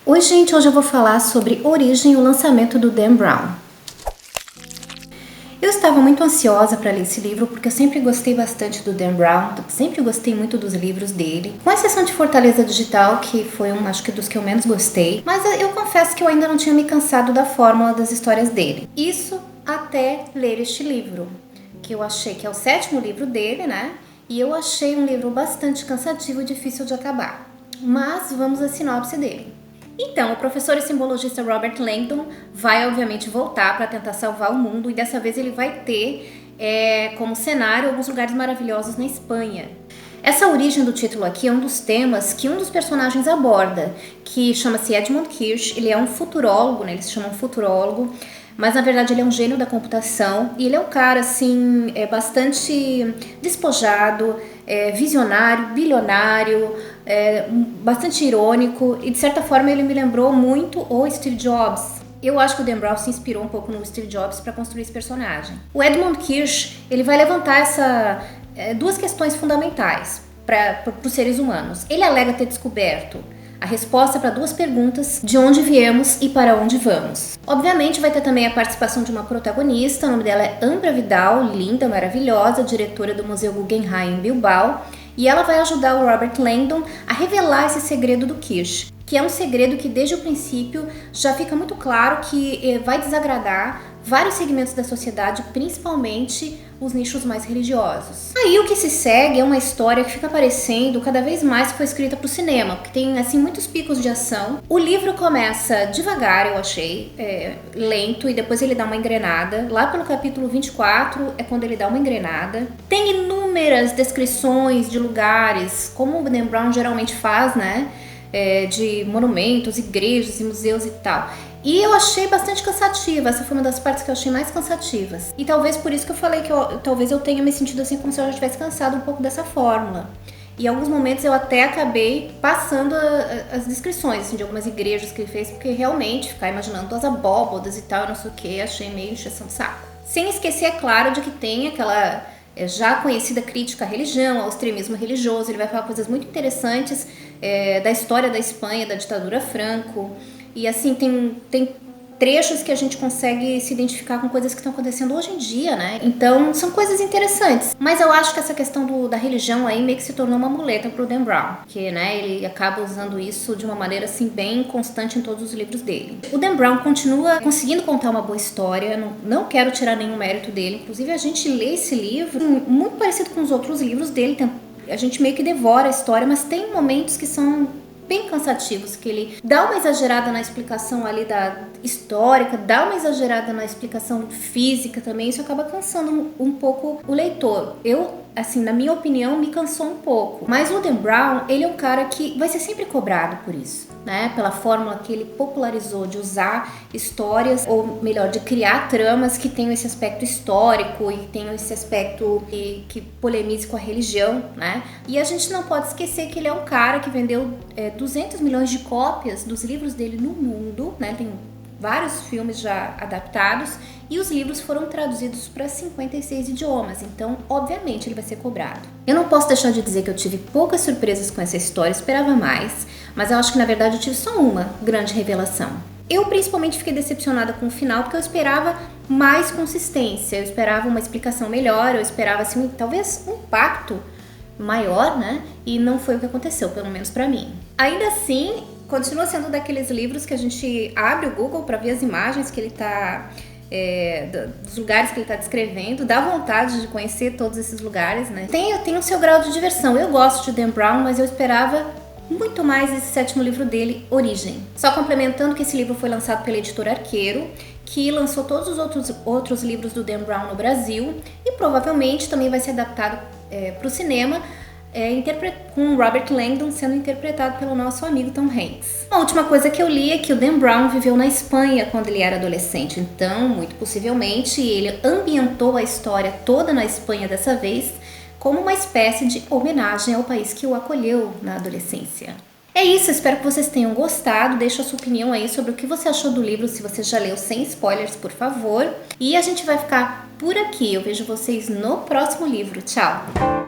Oi gente, hoje eu vou falar sobre Origem e o lançamento do Dan Brown. Eu estava muito ansiosa para ler esse livro porque eu sempre gostei bastante do Dan Brown, sempre gostei muito dos livros dele, com exceção de Fortaleza Digital, que foi acho que dos que eu menos gostei, mas eu confesso que eu ainda não tinha me cansado da fórmula das histórias dele. Isso até ler este livro, que eu achei que é o 7º livro dele, né? E eu achei um livro bastante cansativo e difícil de acabar. Mas vamos à sinopse dele. Então, o professor e simbologista Robert Langdon vai obviamente voltar para tentar salvar o mundo e dessa vez ele vai ter como cenário alguns lugares maravilhosos na Espanha. Essa origem do título aqui é um dos temas que um dos personagens aborda, que chama-se Edmund Kirsch. Ele é um futurólogo, né? Eles chamam futurólogo, mas na verdade ele é um gênio da computação e ele é um cara assim, bastante despojado, visionário, bilionário, bastante irônico e de certa forma ele me lembrou muito o Steve Jobs. Eu acho que o Dan Brown se inspirou um pouco no Steve Jobs para construir esse personagem. O Edmund Kirsch, ele vai levantar duas questões fundamentais para os seres humanos. Ele alega ter descoberto a resposta para duas perguntas: de onde viemos e para onde vamos. Obviamente vai ter também a participação de uma protagonista, o nome dela é Ambra Vidal, linda, maravilhosa, diretora do Museu Guggenheim em Bilbao, e ela vai ajudar o Robert Langdon a revelar esse segredo do Kirsch, que é um segredo que desde o princípio já fica muito claro que vai desagradar vários segmentos da sociedade, principalmente os nichos mais religiosos. Aí o que se segue é uma história que fica aparecendo cada vez mais que foi escrita para o cinema, porque tem assim muitos picos de ação. O livro começa devagar, eu achei, lento, e depois ele dá uma engrenada. Lá pelo capítulo 24 é quando ele dá uma engrenada. Tem inúmeras descrições de lugares, como o Dan Brown geralmente faz, né? De monumentos, igrejas e museus e tal. E eu achei bastante cansativa, essa foi uma das partes que eu achei mais cansativas. E talvez por isso que eu falei que talvez eu tenha me sentido assim como se eu já tivesse cansado um pouco dessa fórmula. E em alguns momentos eu até acabei passando as descrições assim, de algumas igrejas que ele fez, porque realmente ficar imaginando as abóbodas e tal, não sei o que, achei meio encheção de saco. Sem esquecer, é claro, de que tem aquela já conhecida crítica à religião, ao extremismo religioso. Ele vai falar coisas muito interessantes da história da Espanha, da ditadura Franco. E assim, tem trechos que a gente consegue se identificar com coisas que estão acontecendo hoje em dia, né? Então, são coisas interessantes. Mas eu acho que essa questão da religião aí meio que se tornou uma muleta pro Dan Brown, que, né, ele acaba usando isso de uma maneira, assim, bem constante em todos os livros dele. O Dan Brown continua conseguindo contar uma boa história, não quero tirar nenhum mérito dele. Inclusive, a gente lê esse livro muito parecido com os outros livros dele, a gente meio que devora a história, mas tem momentos que são bem cansativos, que ele dá uma exagerada na explicação ali da histórica, dá uma exagerada na explicação física também, isso acaba cansando um pouco o leitor. Eu, assim, na minha opinião, me cansou um pouco. Mas o Dan Brown, ele é um cara que vai ser sempre cobrado por isso, né? Pela fórmula que ele popularizou de usar histórias, ou melhor, de criar tramas que tenham esse aspecto histórico e tenham esse aspecto que polemize com a religião, né? E a gente não pode esquecer que ele é um cara que vendeu 200 milhões de cópias dos livros dele no mundo, né? Tem vários filmes já adaptados e os livros foram traduzidos para 56 idiomas, então obviamente ele vai ser cobrado. Eu não posso deixar de dizer que eu tive poucas surpresas com essa história, esperava mais, mas eu acho que na verdade eu tive só uma grande revelação. Eu principalmente fiquei decepcionada com o final porque eu esperava mais consistência, eu esperava uma explicação melhor, eu esperava assim, talvez um impacto maior, né? E não foi o que aconteceu, pelo menos pra mim. Ainda assim, continua sendo daqueles livros que a gente abre o Google para ver as imagens que ele tá, dos lugares que ele tá descrevendo, dá vontade de conhecer todos esses lugares, né? Tem o seu grau de diversão. Eu gosto de Dan Brown, mas eu esperava muito mais esse 7º livro dele, Origem. Só complementando que esse livro foi lançado pela editora Arqueiro, que lançou todos os outros livros do Dan Brown no Brasil e provavelmente também vai ser adaptado para o cinema, com Robert Langdon sendo interpretado pelo nosso amigo Tom Hanks. A última coisa que eu li é que o Dan Brown viveu na Espanha quando ele era adolescente, então, muito possivelmente, ele ambientou a história toda na Espanha dessa vez, como uma espécie de homenagem ao país que o acolheu na adolescência. É isso, espero que vocês tenham gostado. Deixa a sua opinião aí sobre o que você achou do livro, se você já leu, sem spoilers, por favor. E a gente vai ficar por aqui. Eu vejo vocês no próximo livro. Tchau!